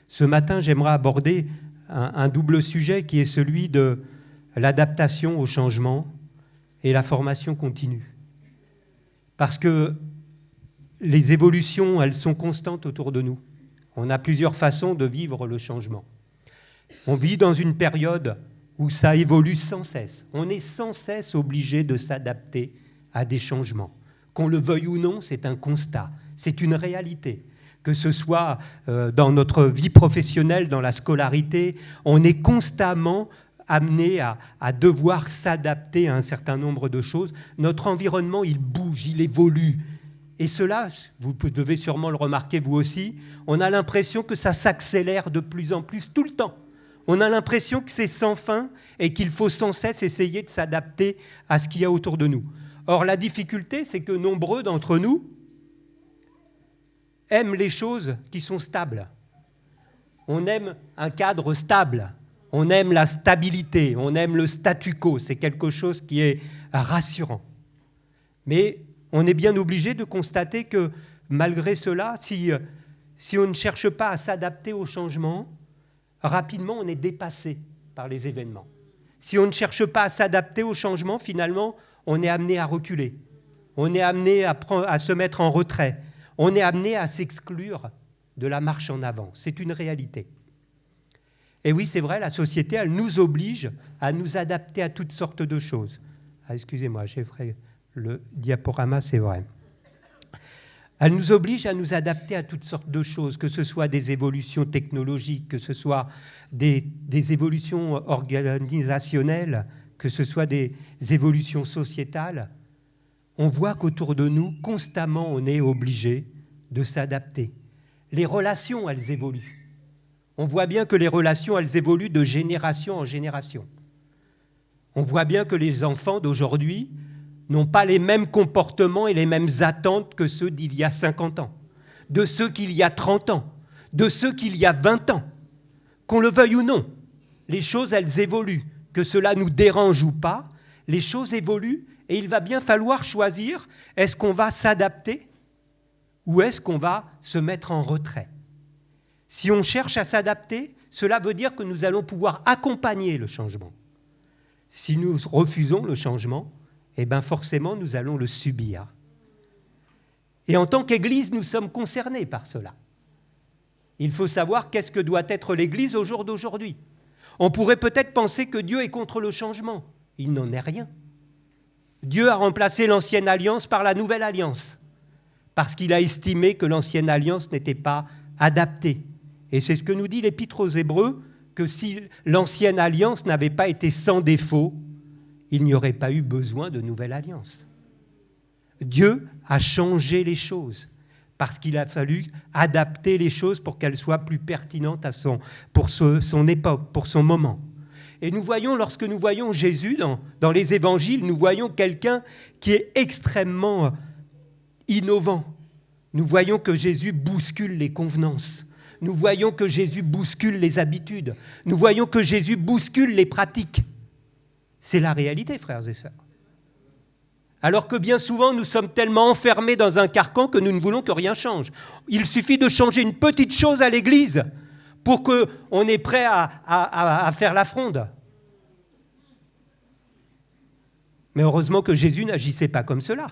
Ce matin, j'aimerais aborder un double sujet qui est celui de l'adaptation au changement et la formation continue. Parce que les évolutions, elles sont constantes autour de nous. On a plusieurs façons de vivre le changement. On vit dans une période où ça évolue sans cesse. On est sans cesse obligé de s'adapter à des changements. Qu'on le veuille ou non, c'est un constat, c'est une réalité. Que ce soit dans notre vie professionnelle, dans la scolarité, on est constamment amené à devoir s'adapter à un certain nombre de choses. Notre environnement, il bouge, il évolue. Et cela, vous devez sûrement le remarquer vous aussi, on a l'impression que ça s'accélère de plus en plus tout le temps. On a l'impression que c'est sans fin et qu'il faut sans cesse essayer de s'adapter à ce qu'il y a autour de nous. Or, la difficulté, c'est que nombreux d'entre nous aiment les choses qui sont stables. On aime un cadre stable, on aime la stabilité, on aime le statu quo, c'est quelque chose qui est rassurant. Mais on est bien obligé de constater que malgré cela, si on ne cherche pas à s'adapter au changement, rapidement on est dépassé par les événements. Si on ne cherche pas à s'adapter au changement, finalement, on est amené à reculer. On est amené à se mettre en retrait. On est amené à s'exclure de la marche en avant. C'est une réalité. Et oui, c'est vrai, la société, elle nous oblige à nous adapter à toutes sortes de choses. Ah, excusez-moi, j'ai fait le diaporama, c'est vrai. Elle nous oblige à nous adapter à toutes sortes de choses, que ce soit des évolutions technologiques, que ce soit des évolutions organisationnelles, que ce soit des évolutions sociétales. On voit qu'autour de nous, constamment, on est obligé de s'adapter. Les relations, elles évoluent. On voit bien que les relations, elles évoluent de génération en génération. On voit bien que les enfants d'aujourd'hui n'ont pas les mêmes comportements et les mêmes attentes que ceux d'il y a 50 ans, de ceux qu'il y a 30 ans, de ceux qu'il y a 20 ans. Qu'on le veuille ou non, les choses, elles évoluent. Que cela nous dérange ou pas, les choses évoluent et il va bien falloir choisir, est-ce qu'on va s'adapter ou est-ce qu'on va se mettre en retrait ? Si on cherche à s'adapter, cela veut dire que nous allons pouvoir accompagner le changement. Si nous refusons le changement, eh bien forcément, nous allons le subir. Et en tant qu'Église, nous sommes concernés par cela. Il faut savoir qu'est-ce que doit être l'Église au jour d'aujourd'hui. On pourrait peut-être penser que Dieu est contre le changement. Il n'en est rien. Dieu a remplacé l'ancienne alliance par la nouvelle alliance, parce qu'il a estimé que l'ancienne alliance n'était pas adaptée. Et c'est ce que nous dit l'Épître aux Hébreux, que si l'ancienne alliance n'avait pas été sans défaut, il n'y aurait pas eu besoin de nouvelle alliance. Dieu a changé les choses parce qu'il a fallu adapter les choses pour qu'elles soient plus pertinentes pour son époque, pour son moment. Et nous voyons, lorsque nous voyons Jésus dans les évangiles, nous voyons quelqu'un qui est extrêmement innovant. Nous voyons que Jésus bouscule les convenances. Nous voyons que Jésus bouscule les habitudes. Nous voyons que Jésus bouscule les pratiques. C'est la réalité, frères et sœurs. Alors que bien souvent, nous sommes tellement enfermés dans un carcan que nous ne voulons que rien change. Il suffit de changer une petite chose à l'Église pour qu'on est prêt à faire la fronde. Mais heureusement que Jésus n'agissait pas comme cela.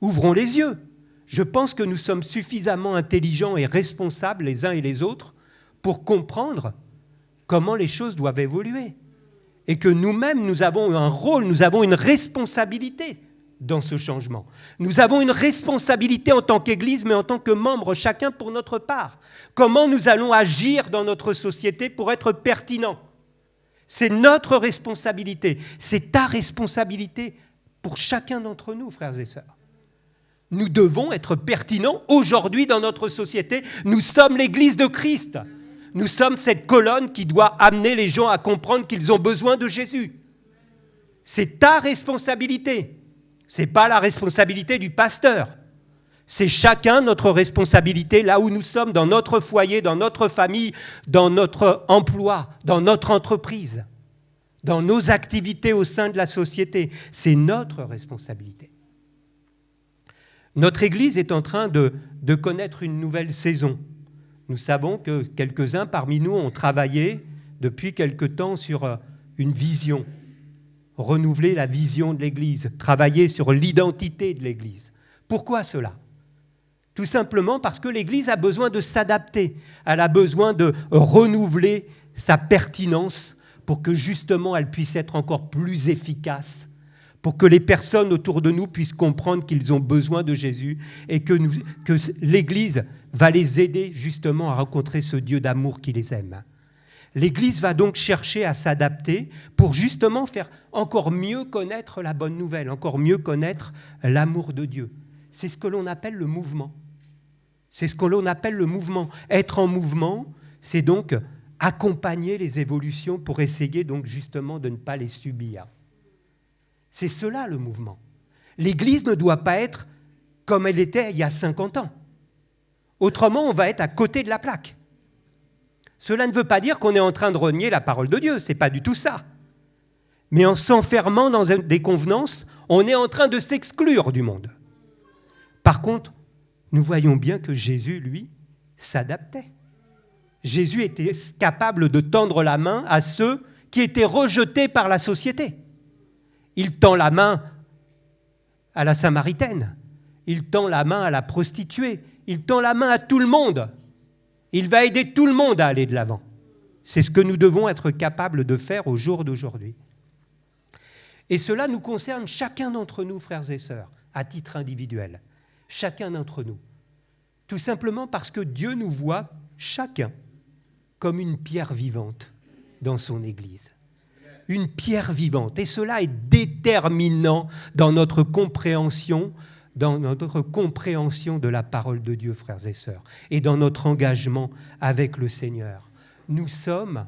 Ouvrons les yeux. Je pense que nous sommes suffisamment intelligents et responsables les uns et les autres pour comprendre comment les choses doivent évoluer. Et que nous-mêmes, nous avons un rôle, nous avons une responsabilité dans ce changement. Nous avons une responsabilité en tant qu'Église, mais en tant que membres, chacun pour notre part. Comment nous allons agir dans notre société pour être pertinents ? C'est notre responsabilité, c'est ta responsabilité pour chacun d'entre nous, frères et sœurs. Nous devons être pertinents aujourd'hui dans notre société. Nous sommes l'Église de Christ. Nous sommes cette colonne qui doit amener les gens à comprendre qu'ils ont besoin de Jésus. C'est ta responsabilité. Ce n'est pas la responsabilité du pasteur. C'est chacun notre responsabilité là où nous sommes, dans notre foyer, dans notre famille, dans notre emploi, dans notre entreprise, dans nos activités au sein de la société. C'est notre responsabilité. Notre Église est en train de connaître une nouvelle saison. Nous savons que quelques-uns parmi nous ont travaillé depuis quelque temps sur une vision, renouveler la vision de l'Église, travailler sur l'identité de l'Église. Pourquoi cela ? Tout simplement parce que l'Église a besoin de s'adapter, elle a besoin de renouveler sa pertinence pour que justement elle puisse être encore plus efficace, pour que les personnes autour de nous puissent comprendre qu'ils ont besoin de Jésus et que l'Église va les aider justement à rencontrer ce Dieu d'amour qui les aime. L'Église va donc chercher à s'adapter pour justement faire encore mieux connaître la bonne nouvelle, encore mieux connaître l'amour de Dieu. C'est ce que l'on appelle le mouvement. C'est ce que l'on appelle le mouvement. Être en mouvement, c'est donc accompagner les évolutions pour essayer donc justement de ne pas les subir. C'est cela le mouvement. L'Église ne doit pas être comme elle était il y a 50 ans. Autrement, on va être à côté de la plaque. Cela ne veut pas dire qu'on est en train de renier la parole de Dieu, ce n'est pas du tout ça. Mais en s'enfermant dans des convenances, on est en train de s'exclure du monde. Par contre, nous voyons bien que Jésus, lui, s'adaptait. Jésus était capable de tendre la main à ceux qui étaient rejetés par la société. Il tend la main à la Samaritaine, il tend la main à la prostituée, il tend la main à tout le monde. Il va aider tout le monde à aller de l'avant. C'est ce que nous devons être capables de faire au jour d'aujourd'hui. Et cela nous concerne chacun d'entre nous, frères et sœurs, à titre individuel. Chacun d'entre nous. Tout simplement parce que Dieu nous voit chacun comme une pierre vivante dans son Église. Une pierre vivante. Et cela est déterminant dans notre compréhension de la parole de Dieu, frères et sœurs, et dans notre engagement avec le Seigneur. Nous sommes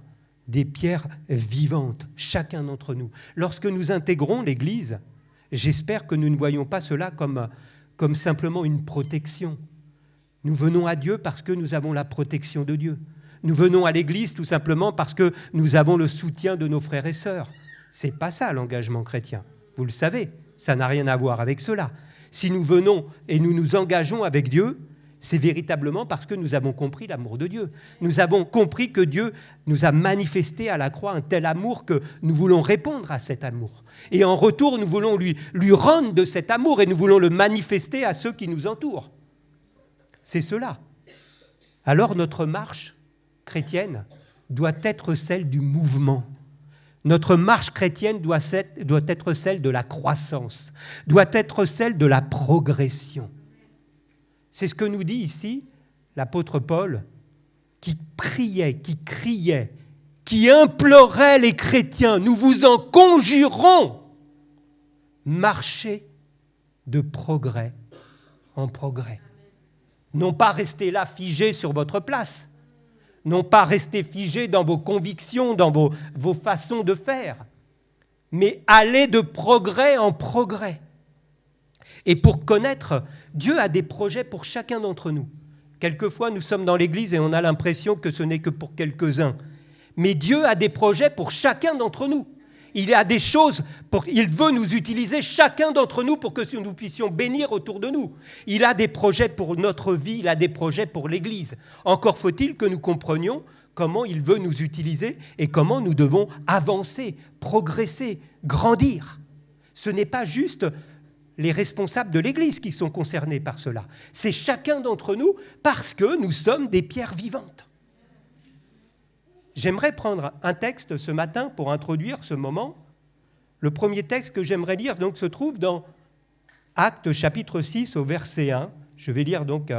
des pierres vivantes, chacun d'entre nous. Lorsque nous intégrons l'Église, j'espère que nous ne voyons pas cela comme simplement une protection. Nous venons à Dieu parce que nous avons la protection de Dieu. Nous venons à l'Église tout simplement parce que nous avons le soutien de nos frères et sœurs. Ce n'est pas ça l'engagement chrétien. Vous le savez, ça n'a rien à voir avec cela. Si nous venons et nous nous engageons avec Dieu, c'est véritablement parce que nous avons compris l'amour de Dieu. Nous avons compris que Dieu nous a manifesté à la croix un tel amour que nous voulons répondre à cet amour. Et en retour, nous voulons lui rendre de cet amour et nous voulons le manifester à ceux qui nous entourent. C'est cela. Alors notre marche chrétienne doit être celle du mouvement. Notre marche chrétienne doit être celle de la croissance, doit être celle de la progression. C'est ce que nous dit ici l'apôtre Paul, qui priait, qui criait, qui implorait les chrétiens. Nous vous en conjurons, marchez de progrès en progrès. Non pas rester là figé sur votre place, non pas rester figé dans vos convictions, dans vos façons de faire, mais aller de progrès en progrès. Et pour connaître, Dieu a des projets pour chacun d'entre nous. Quelquefois, nous sommes dans l'Église et on a l'impression que ce n'est que pour quelques-uns. Mais Dieu a des projets pour chacun d'entre nous. Il a des choses, il veut nous utiliser chacun d'entre nous pour que nous puissions bénir autour de nous. Il a des projets pour notre vie, il a des projets pour l'Église. Encore faut-il que nous comprenions comment il veut nous utiliser et comment nous devons avancer, progresser, grandir. Ce n'est pas juste les responsables de l'Église qui sont concernés par cela. C'est chacun d'entre nous parce que nous sommes des pierres vivantes. J'aimerais prendre un texte ce matin pour introduire ce moment. Le premier texte que j'aimerais lire donc, se trouve dans Actes chapitre 6 au verset 1. Je vais lire donc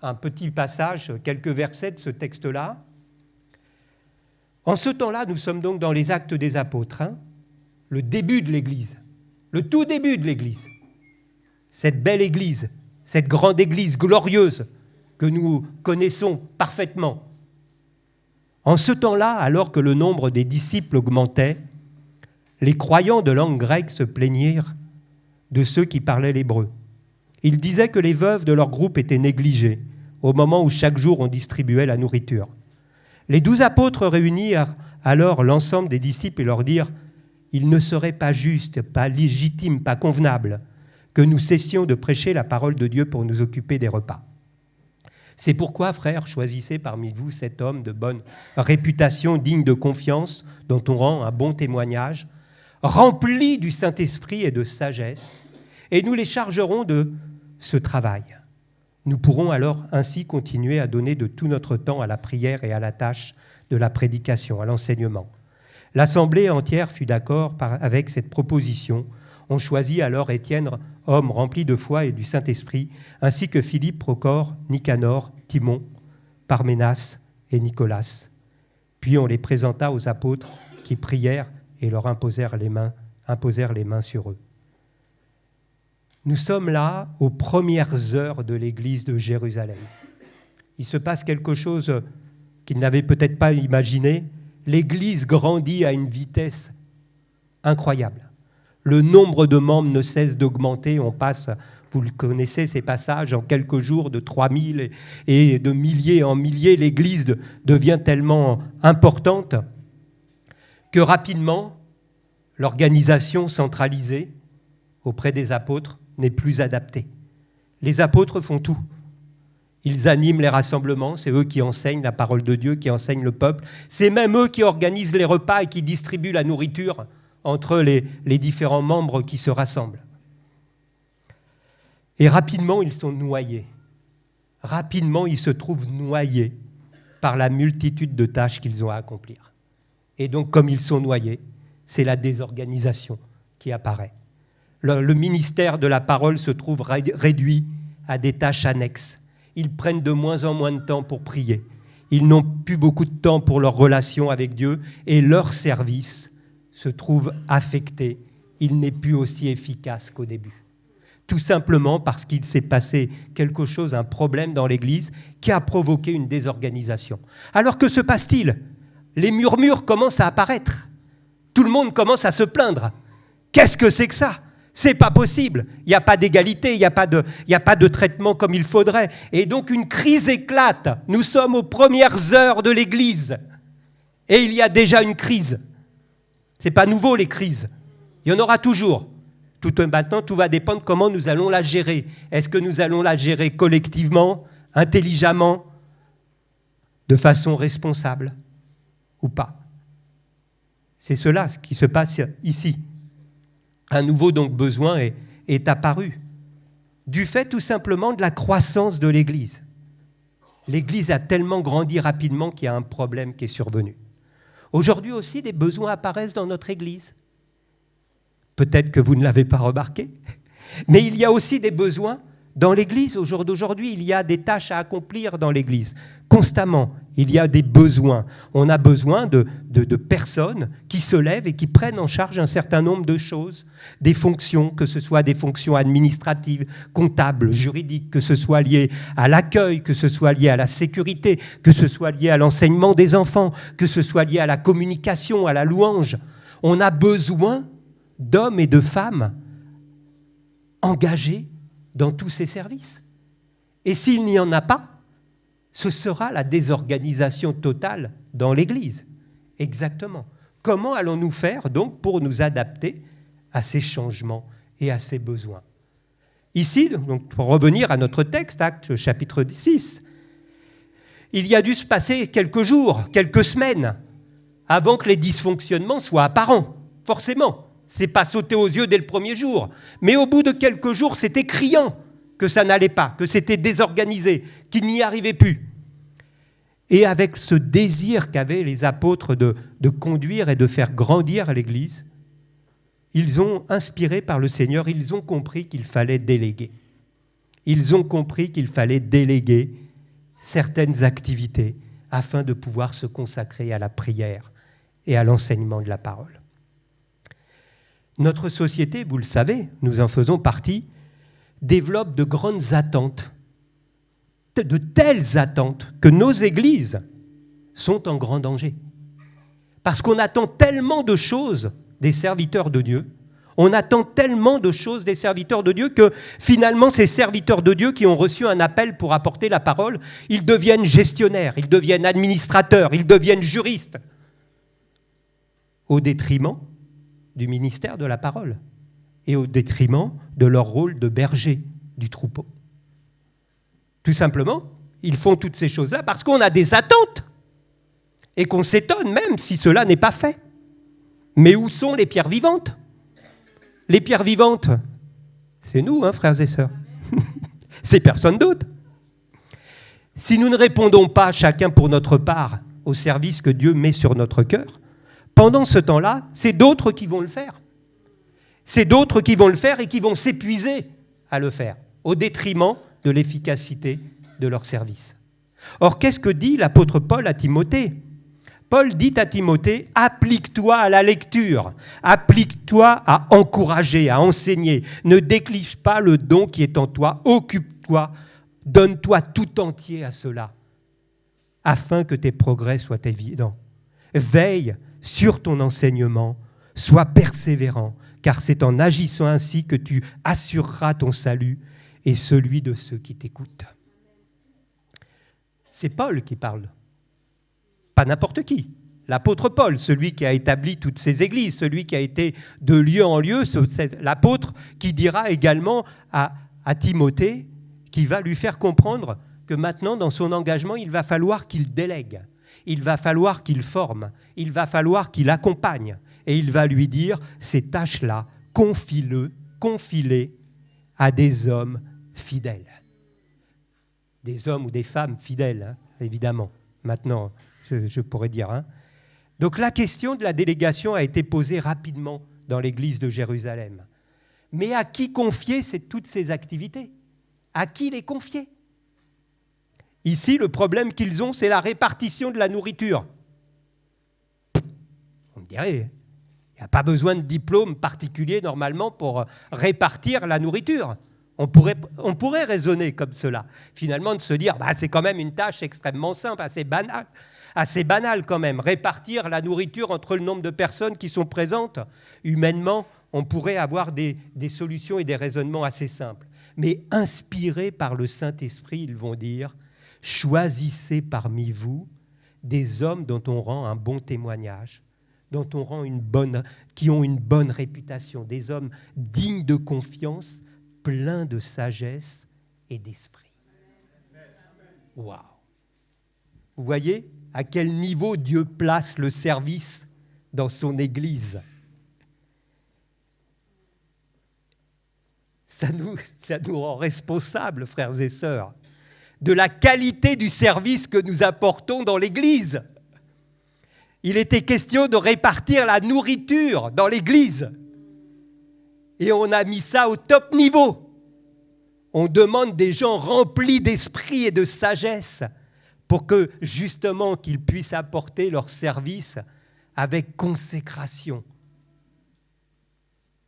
un petit passage, quelques versets de ce texte-là. En ce temps-là, nous sommes donc dans les Actes des Apôtres, le début de l'Église, le tout début de l'Église. Cette belle Église, cette grande Église glorieuse que nous connaissons parfaitement. En ce temps-là, alors que le nombre des disciples augmentait, les croyants de langue grecque se plaignirent de ceux qui parlaient l'hébreu. Ils disaient que les veuves de leur groupe étaient négligées au moment où chaque jour on distribuait la nourriture. Les 12 apôtres réunirent alors l'ensemble des disciples et leur dirent « Il ne serait pas juste, pas légitime, pas convenable que nous cessions de prêcher la parole de Dieu pour nous occuper des repas. C'est pourquoi, frères, choisissez parmi vous cet homme de bonne réputation, digne de confiance, dont on rend un bon témoignage, rempli du Saint-Esprit et de sagesse, et nous les chargerons de ce travail. Nous pourrons alors ainsi continuer à donner de tout notre temps à la prière et à la tâche de la prédication, à l'enseignement. L'Assemblée entière fut d'accord avec cette proposition. On choisit alors Étienne, homme rempli de foi et du Saint-Esprit, ainsi que Philippe, Procore, Nicanor, Timon, Parménas et Nicolas. Puis on les présenta aux apôtres qui prièrent et leur imposèrent les mains sur eux. Nous sommes là aux premières heures de l'église de Jérusalem. Il se passe quelque chose qu'ils n'avaient peut-être pas imaginé. L'église grandit à une vitesse incroyable. Le nombre de membres ne cesse d'augmenter. On passe, vous le connaissez, ces passages, en quelques jours de 3000 et de milliers en milliers. L'église devient tellement importante que rapidement, l'organisation centralisée auprès des apôtres n'est plus adaptée. Les apôtres font tout. Ils animent les rassemblements, c'est eux qui enseignent la parole de Dieu, qui enseignent le peuple. C'est même eux qui organisent les repas et qui distribuent la nourriture entre les différents membres qui se rassemblent. Et rapidement, ils sont noyés. Rapidement, ils se trouvent noyés par la multitude de tâches qu'ils ont à accomplir. Et donc, comme ils sont noyés, c'est la désorganisation qui apparaît. Le ministère de la parole se trouve réduit à des tâches annexes. Ils prennent de moins en moins de temps pour prier. Ils n'ont plus beaucoup de temps pour leur relation avec Dieu et leur service se trouve affecté. Il n'est plus aussi efficace qu'au début. Tout simplement parce qu'il s'est passé quelque chose, un problème dans l'Église qui a provoqué une désorganisation. Alors que se passe-t-il ? Les murmures commencent à apparaître. Tout le monde commence à se plaindre. Qu'est-ce que c'est que ça ? C'est pas possible. Il n'y a pas d'égalité, il n'y a pas de traitement comme il faudrait. Et donc une crise éclate. Nous sommes aux premières heures de l'Église. Et il y a déjà une crise. Ce n'est pas nouveau, les crises. Il y en aura toujours. Maintenant, tout va dépendre comment nous allons la gérer. Est-ce que nous allons la gérer collectivement, intelligemment, de façon responsable ou pas ? C'est cela ce qui se passe ici. Un nouveau donc besoin est apparu, du fait tout simplement de la croissance de l'Église. L'Église a tellement grandi rapidement qu'il y a un problème qui est survenu. Aujourd'hui aussi, des besoins apparaissent dans notre Église. Peut-être que vous ne l'avez pas remarqué, mais il y a aussi des besoins dans l'Église. Au jour d'aujourd'hui, il y a des tâches à accomplir dans l'Église. Constamment, il y a des besoins. On a besoin de personnes qui se lèvent et qui prennent en charge un certain nombre de choses, des fonctions, que ce soit des fonctions administratives, comptables, juridiques, que ce soit lié à l'accueil, que ce soit lié à la sécurité, que ce soit lié à l'enseignement des enfants, que ce soit lié à la communication, à la louange. On a besoin d'hommes et de femmes engagés dans tous ces services. Et s'il n'y en a pas, ce sera la désorganisation totale dans l'Église. Exactement. Comment allons-nous faire donc pour nous adapter à ces changements et à ces besoins ? Ici, donc, pour revenir à notre texte, Actes chapitre 6, il y a dû se passer quelques jours, quelques semaines, avant que les dysfonctionnements soient apparents, forcément. C'est pas sauté aux yeux dès le premier jour. Mais au bout de quelques jours, c'était criant que ça n'allait pas, que c'était désorganisé, qu'ils n'y arrivaient plus. Et avec ce désir qu'avaient les apôtres de conduire et de faire grandir l'Église, ils ont, inspirés par le Seigneur, ils ont compris qu'il fallait déléguer. Ils ont compris qu'il fallait déléguer certaines activités afin de pouvoir se consacrer à la prière et à l'enseignement de la parole. Notre société, vous le savez, nous en faisons partie, développe de grandes attentes, de telles attentes que nos églises sont en grand danger. Parce qu'on attend tellement de choses des serviteurs de Dieu, on attend tellement de choses des serviteurs de Dieu que finalement ces serviteurs de Dieu qui ont reçu un appel pour apporter la parole, ils deviennent gestionnaires, ils deviennent administrateurs, ils deviennent juristes, au détriment du ministère de la parole et au détriment de leur rôle de berger du troupeau. Tout simplement ils font toutes ces choses-là parce qu'on a des attentes et qu'on s'étonne même si cela n'est pas fait. Mais où sont les pierres vivantes ? Les pierres vivantes, c'est nous, frères et sœurs. C'est personne d'autre. Si nous ne répondons pas chacun pour notre part au service que Dieu met sur notre cœur, pendant ce temps-là, c'est d'autres qui vont le faire. C'est d'autres qui vont le faire et qui vont s'épuiser à le faire, au détriment de l'efficacité de leur service. Or, qu'est-ce que dit l'apôtre Paul à Timothée ? Paul dit à Timothée, applique-toi à la lecture, applique-toi à encourager, à enseigner. Ne néglige pas le don qui est en toi, occupe-toi, donne-toi tout entier à cela, afin que tes progrès soient évidents. Veille sur ton enseignement, sois persévérant, car c'est en agissant ainsi que tu assureras ton salut et celui de ceux qui t'écoutent. C'est Paul qui parle. Pas n'importe qui. L'apôtre Paul, celui qui a établi toutes ces églises, celui qui a été de lieu en lieu, c'est l'apôtre qui dira également à Timothée, qui va lui faire comprendre que maintenant, dans son engagement, il va falloir qu'il délègue, il va falloir qu'il forme, il va falloir qu'il accompagne. Et il va lui dire, ces tâches-là, confie-les à des hommes fidèles. Des hommes ou des femmes fidèles, évidemment, maintenant. Je pourrais dire. Donc la question de la délégation a été posée rapidement dans l'église de Jérusalem. Mais à qui confier toutes ces activités ? À qui les confier ? Ici, le problème qu'ils ont, c'est la répartition de la nourriture. On me dirait, il n'y a pas besoin de diplôme particulier normalement pour répartir la nourriture. On pourrait raisonner comme cela. Finalement, de se dire, c'est quand même une tâche extrêmement simple, assez banal quand même, répartir la nourriture entre le nombre de personnes qui sont présentes. Humainement, on pourrait avoir des solutions et des raisonnements assez simples. Mais inspirés par le Saint-Esprit, ils vont dire, choisissez parmi vous des hommes dont on rend un bon témoignage, dont on rend qui ont une bonne réputation, des hommes dignes de confiance, pleins de sagesse et d'esprit. Waouh! Vous voyez à quel niveau Dieu place le service dans son Église. Ça nous rend responsables, frères et sœurs, de la qualité du service que nous apportons dans l'Église. Il était question de répartir la nourriture dans l'Église. Et on a mis ça au top niveau. On demande des gens remplis d'esprit et de sagesse pour que, justement, qu'ils puissent apporter leur service avec consécration.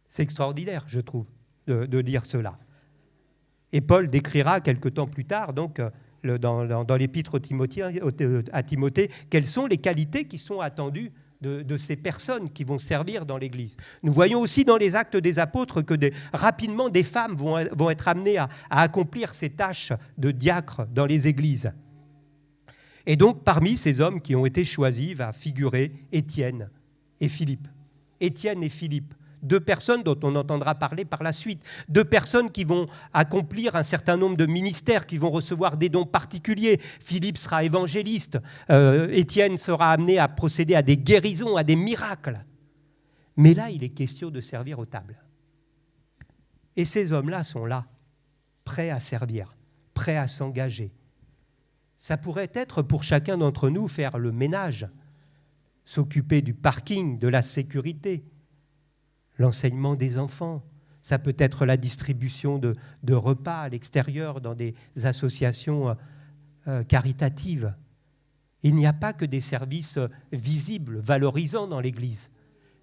C'est extraordinaire, je trouve, de dire cela. Et Paul décrira quelque temps plus tard, donc, dans l'épître à Timothée, quelles sont les qualités qui sont attendues de ces personnes qui vont servir dans l'Église. Nous voyons aussi dans les Actes des Apôtres que rapidement des femmes vont être amenées à accomplir ces tâches de diacre dans les églises. Et donc, parmi ces hommes qui ont été choisis, va figurer Étienne et Philippe. Étienne et Philippe, deux personnes dont on entendra parler par la suite, deux personnes qui vont accomplir un certain nombre de ministères, qui vont recevoir des dons particuliers. Philippe sera évangéliste, Étienne sera amené à procéder à des guérisons, à des miracles. Mais là, il est question de servir aux tables. Et ces hommes-là sont là, prêts à servir, prêts à s'engager. Ça pourrait être pour chacun d'entre nous faire le ménage, s'occuper du parking, de la sécurité, l'enseignement des enfants. Ça peut être la distribution de repas à l'extérieur dans des associations caritatives. Il n'y a pas que des services visibles, valorisants dans l'Église.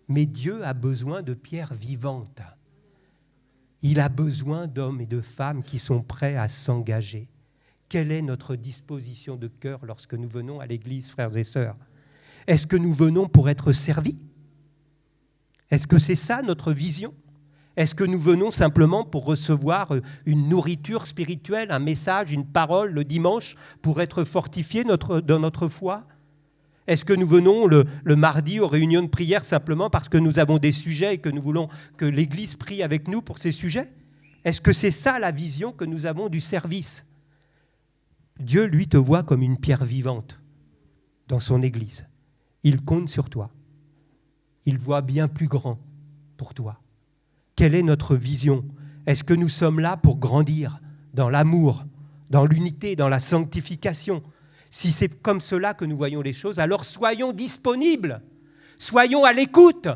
Mais Dieu a besoin de pierres vivantes. Il a besoin d'hommes et de femmes qui sont prêts à s'engager. Quelle est notre disposition de cœur lorsque nous venons à l'Église, frères et sœurs ? Est-ce que nous venons pour être servis ? Est-ce que c'est ça notre vision ? Est-ce que nous venons simplement pour recevoir une nourriture spirituelle, un message, une parole le dimanche pour être fortifiés dans notre foi ? Est-ce que nous venons le mardi aux réunions de prière simplement parce que nous avons des sujets et que nous voulons que l'Église prie avec nous pour ces sujets ? Est-ce que c'est ça la vision que nous avons du service ? Dieu, lui, te voit comme une pierre vivante dans son Église. Il compte sur toi. Il voit bien plus grand pour toi. Quelle est notre vision ? Est-ce que nous sommes là pour grandir dans l'amour, dans l'unité, dans la sanctification ? Si c'est comme cela que nous voyons les choses, alors soyons disponibles, soyons à l'écoute,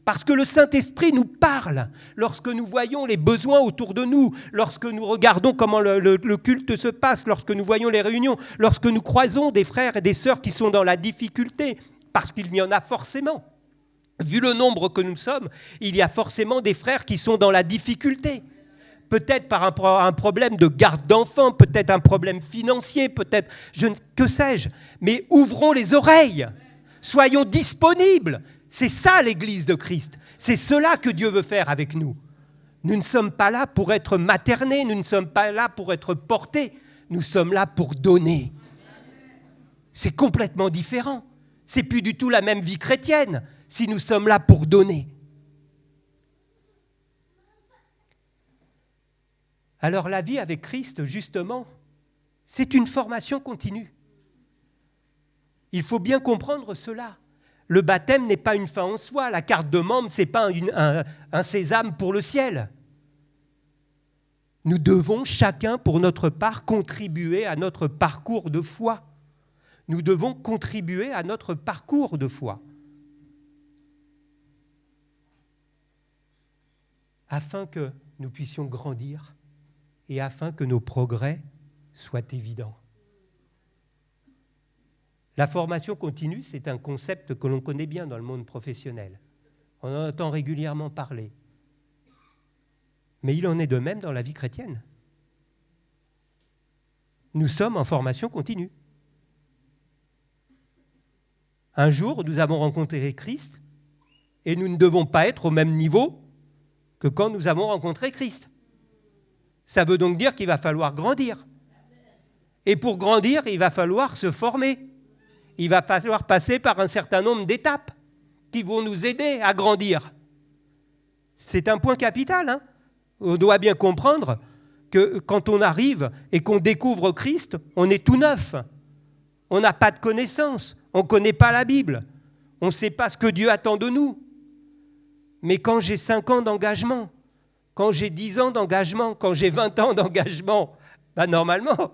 parce que le Saint-Esprit nous parle lorsque nous voyons les besoins autour de nous, lorsque nous regardons comment le culte se passe, lorsque nous voyons les réunions, lorsque nous croisons des frères et des sœurs qui sont dans la difficulté, parce qu'il y en a forcément. Vu le nombre que nous sommes, il y a forcément des frères qui sont dans la difficulté. Peut-être par un problème de garde d'enfants, peut-être un problème financier, peut-être, que sais-je. Mais ouvrons les oreilles, soyons disponibles. C'est ça l'Église de Christ. C'est cela que Dieu veut faire avec nous. Nous ne sommes pas là pour être maternés, nous ne sommes pas là pour être portés, nous sommes là pour donner. C'est complètement différent. C'est plus du tout la même vie chrétienne si nous sommes là pour donner. Alors la vie avec Christ, justement, c'est une formation continue. Il faut bien comprendre cela. Le baptême n'est pas une fin en soi. La carte de membre, ce n'est pas un sésame pour le ciel. Nous devons chacun, pour notre part, contribuer à notre parcours de foi. Nous devons contribuer à notre parcours de foi. Afin que nous puissions grandir et afin que nos progrès soient évidents. La formation continue, c'est un concept que l'on connaît bien dans le monde professionnel. On en entend régulièrement parler. Mais il en est de même dans la vie chrétienne. Nous sommes en formation continue. Un jour, nous avons rencontré Christ et nous ne devons pas être au même niveau que quand nous avons rencontré Christ. Ça veut donc dire qu'il va falloir grandir. Et pour grandir, il va falloir se former. Il va falloir passer par un certain nombre d'étapes qui vont nous aider à grandir. C'est un point capital, hein ? On doit bien comprendre que quand on arrive et qu'on découvre Christ, on est tout neuf. On n'a pas de connaissances, on ne connaît pas la Bible, on ne sait pas ce que Dieu attend de nous. Mais quand j'ai 5 ans d'engagement, quand j'ai 10 ans d'engagement, quand j'ai 20 ans d'engagement, normalement,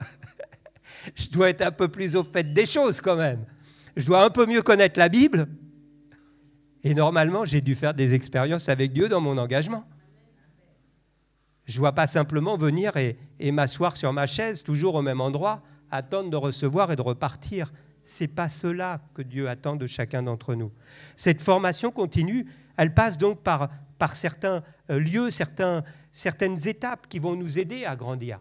je dois être un peu plus au fait des choses quand même. Je dois un peu mieux connaître la Bible. Et normalement, j'ai dû faire des expériences avec Dieu dans mon engagement. Je ne dois pas simplement venir et m'asseoir sur ma chaise, toujours au même endroit, attendre de recevoir et de repartir. Ce n'est pas cela que Dieu attend de chacun d'entre nous. Cette formation continue, elle passe donc par certains lieux, certaines étapes qui vont nous aider à grandir.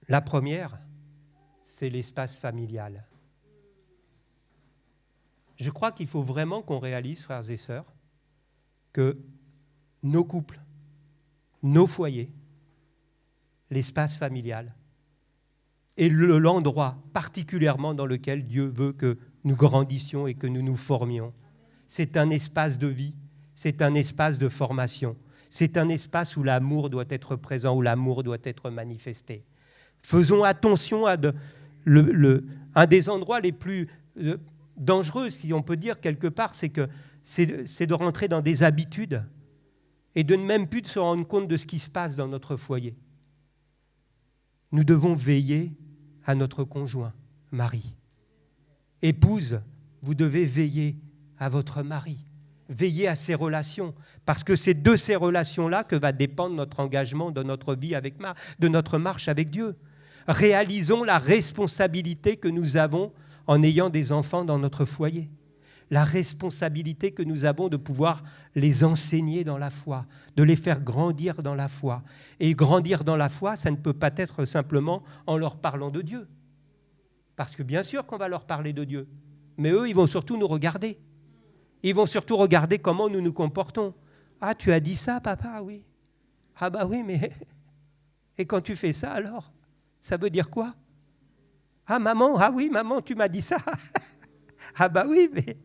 La première, c'est l'espace familial. Je crois qu'il faut vraiment qu'on réalise, frères et sœurs, que nos couples, nos foyers, l'espace familial est l'endroit particulièrement dans lequel Dieu veut que nous grandissions et que nous nous formions. C'est un espace de vie, c'est un espace de formation, c'est un espace où l'amour doit être présent, où l'amour doit être manifesté. Faisons attention à un des endroits les plus dangereux, si on peut dire quelque part, c'est de rentrer dans des habitudes et de ne même plus de se rendre compte de ce qui se passe dans notre foyer. Nous devons veiller à notre conjoint, mari. Épouse, vous devez veiller à votre mari, veiller à ses relations, parce que c'est de ces relations-là que va dépendre notre engagement de notre vie de notre marche avec Dieu. Réalisons la responsabilité que nous avons en ayant des enfants dans notre foyer. La responsabilité que nous avons de pouvoir les enseigner dans la foi, de les faire grandir dans la foi. Et grandir dans la foi, ça ne peut pas être simplement en leur parlant de Dieu. Parce que bien sûr qu'on va leur parler de Dieu, mais eux, ils vont surtout nous regarder. Ils vont surtout regarder comment nous nous comportons. Ah, tu as dit ça, papa? Oui. Ah bah oui, mais... Et quand tu fais ça, alors? Ça veut dire quoi? Ah, maman, ah oui, maman, tu m'as dit ça. Ah bah oui, mais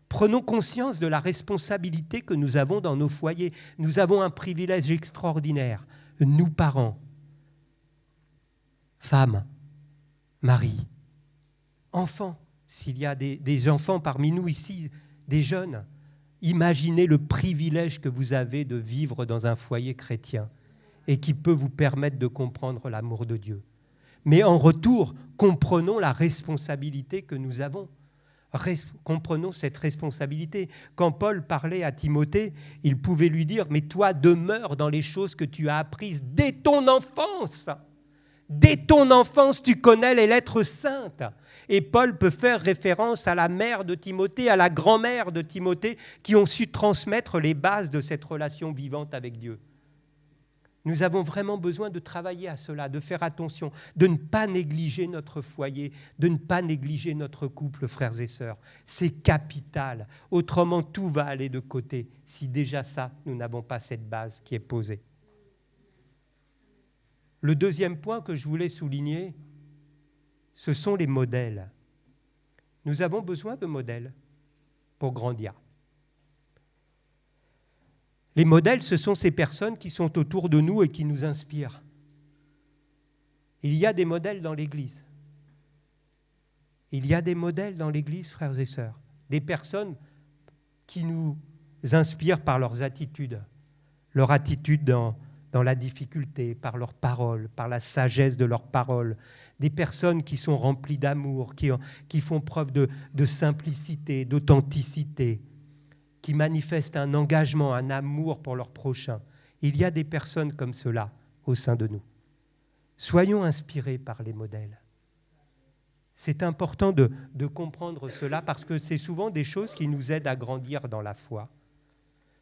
prenons conscience de la responsabilité que nous avons dans nos foyers. Nous avons un privilège extraordinaire. Nous, parents, femmes, maris, enfants, s'il y a des enfants parmi nous ici, des jeunes, imaginez le privilège que vous avez de vivre dans un foyer chrétien et qui peut vous permettre de comprendre l'amour de Dieu. Mais en retour, comprenons la responsabilité que nous avons. Comprenons cette responsabilité. Quand Paul parlait à Timothée, il pouvait lui dire « Mais toi, demeure dans les choses que tu as apprises dès ton enfance. Dès ton enfance, tu connais les lettres saintes. » Et Paul peut faire référence à la mère de Timothée, à la grand-mère de Timothée, qui ont su transmettre les bases de cette relation vivante avec Dieu. Nous avons vraiment besoin de travailler à cela, de faire attention, de ne pas négliger notre foyer, de ne pas négliger notre couple, frères et sœurs. C'est capital. Autrement, tout va aller de côté si déjà ça, nous n'avons pas cette base qui est posée. Le deuxième point que je voulais souligner, ce sont les modèles. Nous avons besoin de modèles pour grandir. Les modèles, ce sont ces personnes qui sont autour de nous et qui nous inspirent. Il y a des modèles dans l'Église. Il y a des modèles dans l'Église, frères et sœurs. Des personnes qui nous inspirent par leurs attitudes. Leur attitude dans la difficulté, par leurs paroles, par la sagesse de leurs paroles. Des personnes qui sont remplies d'amour, qui font preuve de simplicité, d'authenticité, qui manifestent un engagement, un amour pour leur prochain. Il y a des personnes comme cela au sein de nous. Soyons inspirés par les modèles. C'est important de comprendre cela parce que c'est souvent des choses qui nous aident à grandir dans la foi.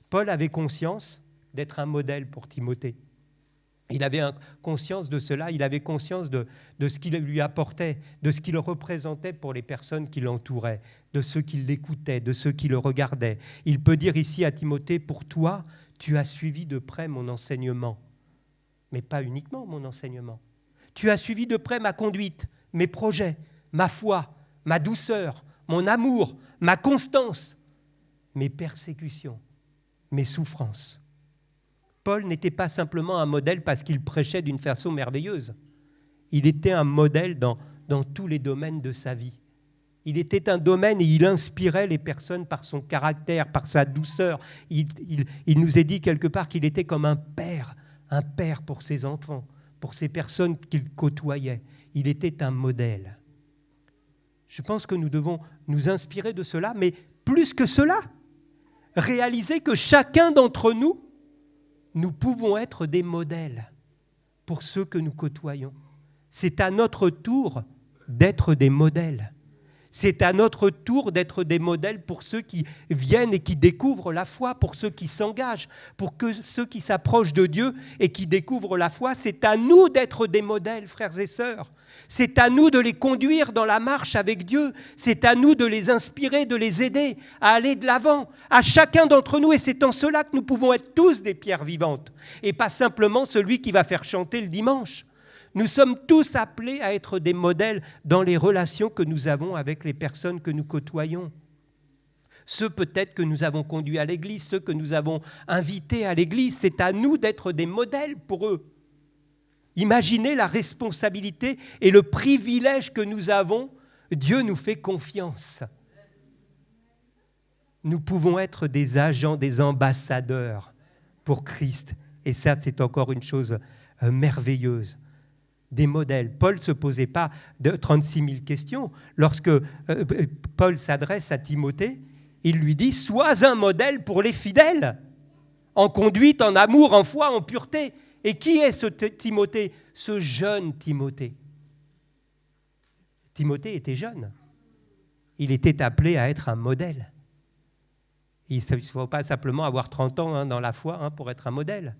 Paul avait conscience d'être un modèle pour Timothée. Il avait conscience de cela, il avait conscience de ce qu'il lui apportait, de ce qu'il représentait pour les personnes qui l'entouraient, de ceux qui l'écoutaient, de ceux qui le regardaient. Il peut dire ici à Timothée, pour toi, tu as suivi de près mon enseignement, mais pas uniquement mon enseignement. Tu as suivi de près ma conduite, mes projets, ma foi, ma douceur, mon amour, ma constance, mes persécutions, mes souffrances. Paul n'était pas simplement un modèle parce qu'il prêchait d'une façon merveilleuse. Il était un modèle dans tous les domaines de sa vie. Il était un domaine et il inspirait les personnes par son caractère, par sa douceur. Il nous est dit quelque part qu'il était comme un père pour ses enfants, pour ces personnes qu'il côtoyait. Il était un modèle. Je pense que nous devons nous inspirer de cela, mais plus que cela, réaliser que chacun d'entre nous, nous pouvons être des modèles pour ceux que nous côtoyons. C'est à notre tour d'être des modèles. C'est à notre tour d'être des modèles pour ceux qui viennent et qui découvrent la foi, pour ceux qui s'engagent, pour ceux qui s'approchent de Dieu et qui découvrent la foi. C'est à nous d'être des modèles, frères et sœurs. C'est à nous de les conduire dans la marche avec Dieu. C'est à nous de les inspirer, de les aider à aller de l'avant, à chacun d'entre nous. Et c'est en cela que nous pouvons être tous des pierres vivantes et pas simplement celui qui va faire chanter le dimanche. Nous sommes tous appelés à être des modèles dans les relations que nous avons avec les personnes que nous côtoyons. Ceux peut-être que nous avons conduits à l'église, ceux que nous avons invités à l'église, c'est à nous d'être des modèles pour eux. Imaginez la responsabilité et le privilège que nous avons. Dieu nous fait confiance. Nous pouvons être des agents, des ambassadeurs pour Christ. Et ça, c'est encore une chose merveilleuse. Des modèles. Paul ne se posait pas de 36 000 questions. Lorsque Paul s'adresse à Timothée, il lui dit « Sois un modèle pour les fidèles, en conduite, en amour, en foi, en pureté. » Et qui est ce Timothée, ce jeune Timothée? Timothée était jeune. Il était appelé à être un modèle. Il ne faut pas simplement avoir 30 ans dans la foi pour être un modèle,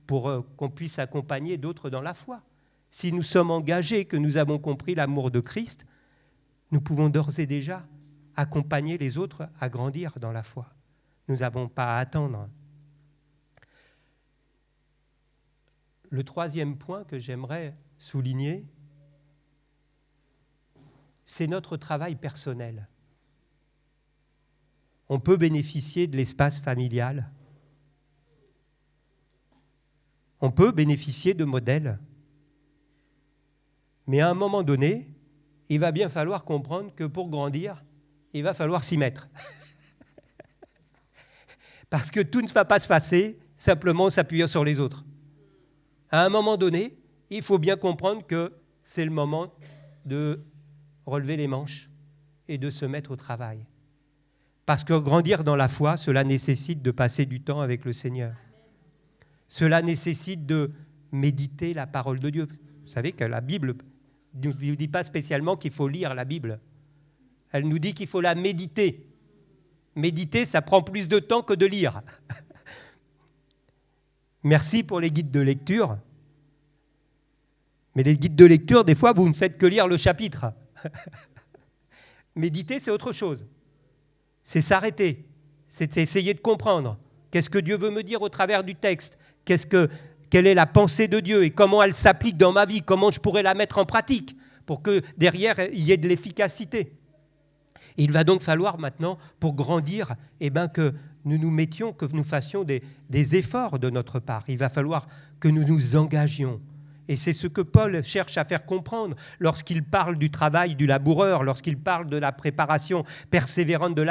pour qu'on puisse accompagner d'autres dans la foi. Si nous sommes engagés, que nous avons compris l'amour de Christ, nous pouvons d'ores et déjà accompagner les autres à grandir dans la foi. Nous n'avons pas à attendre. Le troisième point que j'aimerais souligner, c'est notre travail personnel. On peut bénéficier de l'espace familial. On peut bénéficier de modèles. Mais à un moment donné, il va bien falloir comprendre que pour grandir, il va falloir s'y mettre. Parce que tout ne va pas se passer simplement en s'appuyant sur les autres. À un moment donné, il faut bien comprendre que c'est le moment de relever les manches et de se mettre au travail. Parce que grandir dans la foi, cela nécessite de passer du temps avec le Seigneur. Cela nécessite de méditer la parole de Dieu. Vous savez que la Bible ne nous dit pas spécialement qu'il faut lire la Bible. Elle nous dit qu'il faut la méditer. Méditer, ça prend plus de temps que de lire. Merci pour les guides de lecture. Mais les guides de lecture, des fois, vous ne faites que lire le chapitre. Méditer, c'est autre chose. C'est s'arrêter. C'est essayer de comprendre. Qu'est-ce que Dieu veut me dire au travers du texte ? Quelle est la pensée de Dieu et comment elle s'applique dans ma vie ? Comment je pourrais la mettre en pratique pour que derrière, il y ait de l'efficacité ? Et il va donc falloir maintenant, pour grandir, que nous nous mettions, que nous fassions des efforts de notre part. Il va falloir que nous nous engagions. Et c'est ce que Paul cherche à faire comprendre lorsqu'il parle du travail du laboureur, lorsqu'il parle de la préparation persévérante de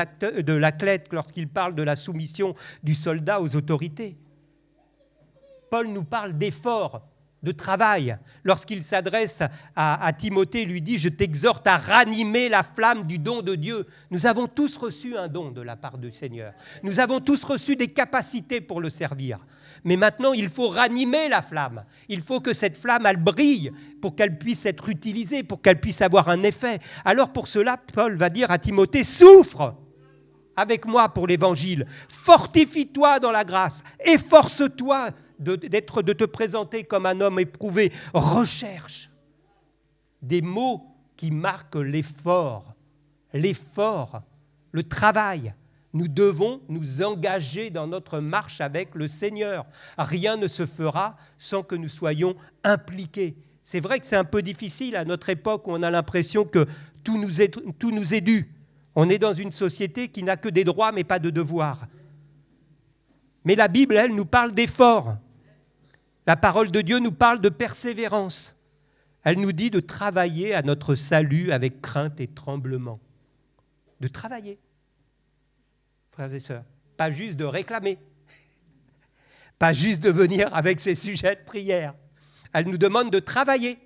l'athlète, lorsqu'il parle de la soumission du soldat aux autorités. Paul nous parle d'efforts, de travail. Lorsqu'il s'adresse à Timothée, il lui dit « Je t'exhorte à ranimer la flamme du don de Dieu ». Nous avons tous reçu un don de la part du Seigneur. Nous avons tous reçu des capacités pour le servir. Mais maintenant, il faut ranimer la flamme. Il faut que cette flamme, elle brille pour qu'elle puisse être utilisée, pour qu'elle puisse avoir un effet. Alors pour cela, Paul va dire à Timothée « Souffre avec moi pour l'évangile. Fortifie-toi dans la grâce. Efforce-toi de te présenter comme un homme éprouvé. Recherche des mots qui marquent l'effort, le travail. Nous devons nous engager dans notre marche avec le Seigneur. Rien ne se fera sans que nous soyons impliqués. C'est vrai que c'est un peu difficile à notre époque où on a l'impression que tout nous est dû. On est dans une société qui n'a que des droits mais pas de devoirs. Mais la Bible, elle, nous parle d'effort. La parole de Dieu nous parle de persévérance. Elle nous dit de travailler à notre salut avec crainte et tremblement. De travailler. Frères et sœurs, pas juste de réclamer, pas juste de venir avec ses sujets de prière. Elle nous demande de travailler.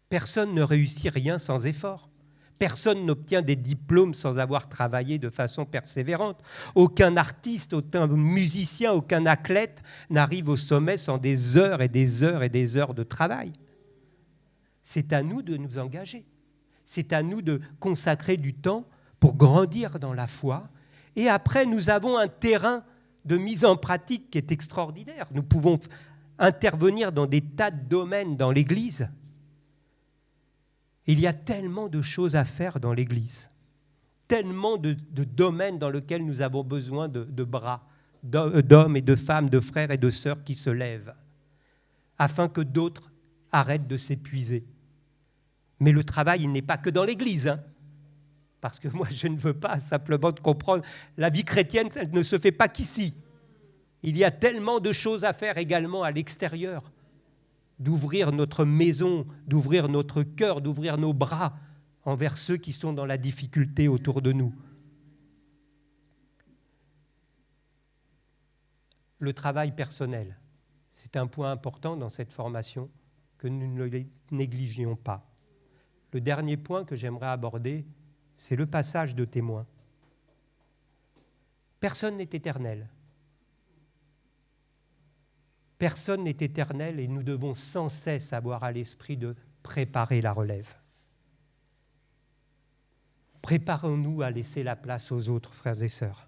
Personne ne réussit rien sans effort. Personne n'obtient des diplômes sans avoir travaillé de façon persévérante. Aucun artiste, aucun musicien, aucun athlète n'arrive au sommet sans des heures et des heures et des heures de travail. C'est à nous de nous engager. C'est à nous de consacrer du temps pour grandir dans la foi. Et après, nous avons un terrain de mise en pratique qui est extraordinaire. Nous pouvons intervenir dans des tas de domaines dans l'Église. Il y a tellement de choses à faire dans l'Église, tellement de domaines dans lesquels nous avons besoin de bras, d'hommes et de femmes, de frères et de sœurs qui se lèvent, afin que d'autres arrêtent de s'épuiser. Mais le travail, il n'est pas que dans l'Église, parce que moi, je ne veux pas simplement comprendre. La vie chrétienne, elle ne se fait pas qu'ici. Il y a tellement de choses à faire également à l'extérieur, d'ouvrir notre maison, d'ouvrir notre cœur, d'ouvrir nos bras envers ceux qui sont dans la difficulté autour de nous. Le travail personnel, c'est un point important dans cette formation que nous ne négligions pas. Le dernier point que j'aimerais aborder, c'est le passage de témoin. Personne n'est éternel. Personne n'est éternel et nous devons sans cesse avoir à l'esprit de préparer la relève. Préparons-nous à laisser la place aux autres, frères et sœurs.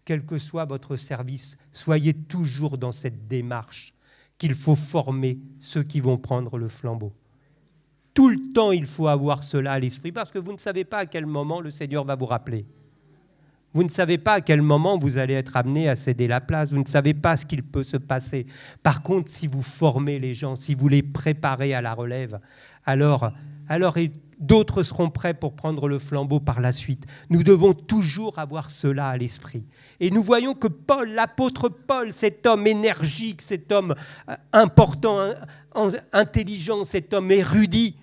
Quel que soit votre service, soyez toujours dans cette démarche qu'il faut former ceux qui vont prendre le flambeau. Tout le temps, il faut avoir cela à l'esprit parce que vous ne savez pas à quel moment le Seigneur va vous rappeler. Vous ne savez pas à quel moment vous allez être amené à céder la place. Vous ne savez pas ce qu'il peut se passer. Par contre, si vous formez les gens, si vous les préparez à la relève, alors d'autres seront prêts pour prendre le flambeau par la suite. Nous devons toujours avoir cela à l'esprit. Et nous voyons que Paul, l'apôtre Paul, cet homme énergique, cet homme important, intelligent, cet homme érudit,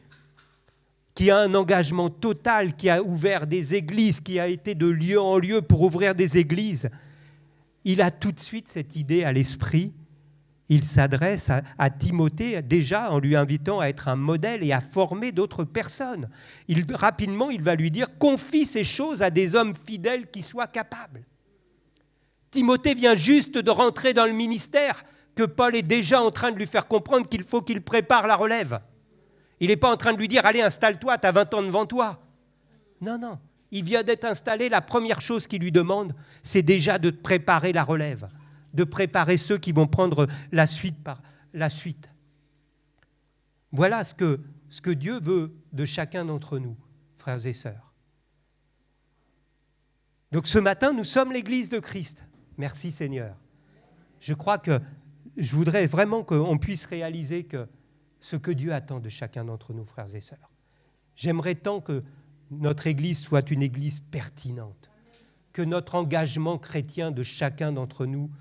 qui a un engagement total, qui a ouvert des églises, qui a été de lieu en lieu pour ouvrir des églises, il a tout de suite cette idée à l'esprit. Il s'adresse à Timothée déjà en lui invitant à être un modèle et à former d'autres personnes. Rapidement, il va lui dire « Confie ces choses à des hommes fidèles qui soient capables ». Timothée vient juste de rentrer dans le ministère, que Paul est déjà en train de lui faire comprendre qu'il faut qu'il prépare la relève. Il n'est pas en train de lui dire « Allez, installe-toi, tu as 20 ans devant toi ». Non, il vient d'être installé. La première chose qu'il lui demande, c'est déjà de préparer la relève, de préparer ceux qui vont prendre la suite par la suite. Voilà ce que Dieu veut de chacun d'entre nous, frères et sœurs. Donc ce matin, nous sommes l'Église de Christ. Merci Seigneur. Je voudrais vraiment qu'on puisse réaliser que ce que Dieu attend de chacun d'entre nous, frères et sœurs. J'aimerais tant que notre Église soit une Église pertinente, que notre engagement chrétien de chacun d'entre nous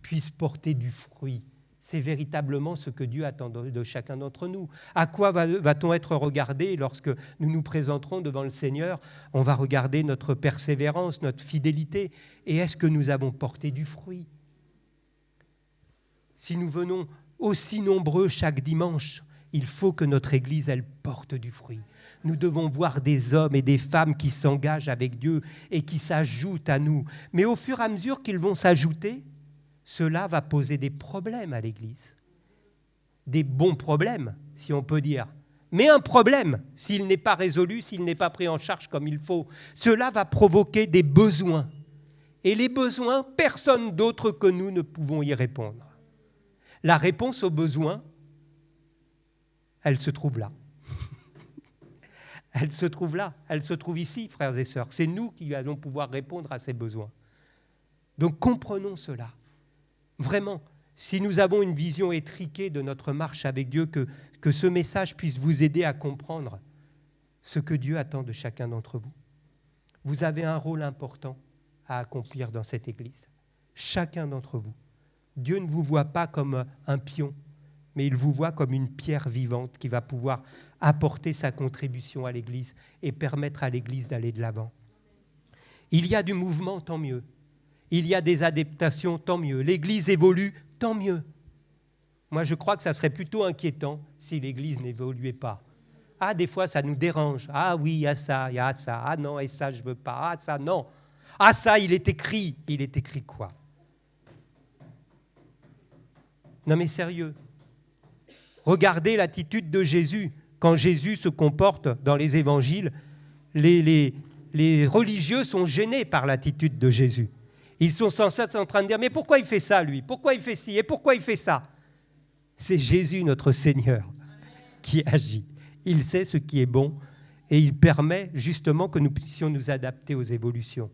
puisse porter du fruit. C'est véritablement ce que Dieu attend de chacun d'entre nous. À quoi va-t-on être regardé lorsque nous nous présenterons devant le Seigneur ? On va regarder notre persévérance, notre fidélité. Et est-ce que nous avons porté du fruit ? Si nous venons aussi nombreux chaque dimanche, il faut que notre Église, elle porte du fruit. Nous devons voir des hommes et des femmes qui s'engagent avec Dieu et qui s'ajoutent à nous. Mais au fur et à mesure qu'ils vont s'ajouter, cela va poser des problèmes à l'Église. Des bons problèmes, si on peut dire. Mais un problème, s'il n'est pas résolu, s'il n'est pas pris en charge comme il faut, cela va provoquer des besoins. Et les besoins, personne d'autre que nous ne pouvons y répondre. La réponse aux besoins, elle se trouve là. Elle se trouve là, elle se trouve ici, frères et sœurs. C'est nous qui allons pouvoir répondre à ces besoins. Donc comprenons cela. Vraiment, si nous avons une vision étriquée de notre marche avec Dieu, que ce message puisse vous aider à comprendre ce que Dieu attend de chacun d'entre vous. Vous avez un rôle important à accomplir dans cette Église. Chacun d'entre vous. Dieu ne vous voit pas comme un pion, mais il vous voit comme une pierre vivante qui va pouvoir apporter sa contribution à l'Église et permettre à l'Église d'aller de l'avant. Il y a du mouvement, tant mieux. Il y a des adaptations, tant mieux. L'Église évolue, tant mieux. Moi, je crois que ça serait plutôt inquiétant si l'Église n'évoluait pas. Ah, des fois, ça nous dérange. Ah oui, il y a ça, il y a ça. Ah non, et ça, je ne veux pas. Ah ça, non. Ah ça, il est écrit. Il est écrit quoi ? Non mais sérieux. Regardez l'attitude de Jésus. Quand Jésus se comporte dans les évangiles, les religieux sont gênés par l'attitude de Jésus. Ils sont sans cesse en train de dire « Mais pourquoi il fait ça, lui ? Pourquoi il fait ci ? Et pourquoi il fait ça ?» C'est Jésus, notre Seigneur, qui agit. Il sait ce qui est bon et il permet justement que nous puissions nous adapter aux évolutions.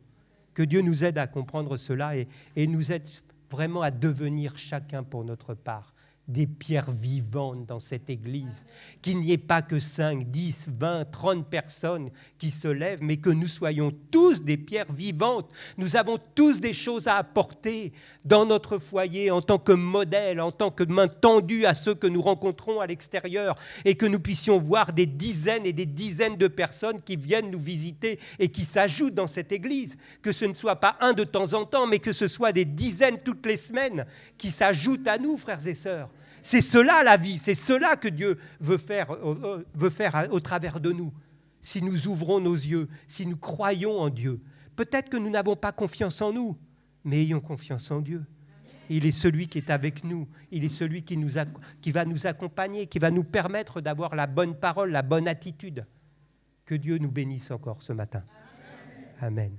Que Dieu nous aide à comprendre cela et nous aide vraiment à devenir chacun pour notre part des pierres vivantes dans cette Église, qu'il n'y ait pas que 5, 10, 20, 30 personnes qui se lèvent, mais que nous soyons tous des pierres vivantes. Nous avons tous des choses à apporter dans notre foyer en tant que modèle, en tant que main tendue à ceux que nous rencontrons à l'extérieur et que nous puissions voir des dizaines et des dizaines de personnes qui viennent nous visiter et qui s'ajoutent dans cette Église. Que ce ne soit pas un de temps en temps, mais que ce soit des dizaines toutes les semaines qui s'ajoutent à nous, frères et sœurs. C'est cela la vie, c'est cela que Dieu veut faire au travers de nous. Si nous ouvrons nos yeux, si nous croyons en Dieu, peut-être que nous n'avons pas confiance en nous, mais ayons confiance en Dieu. Il est celui qui est avec nous, il est celui qui va nous accompagner, qui va nous permettre d'avoir la bonne parole, la bonne attitude. Que Dieu nous bénisse encore ce matin. Amen.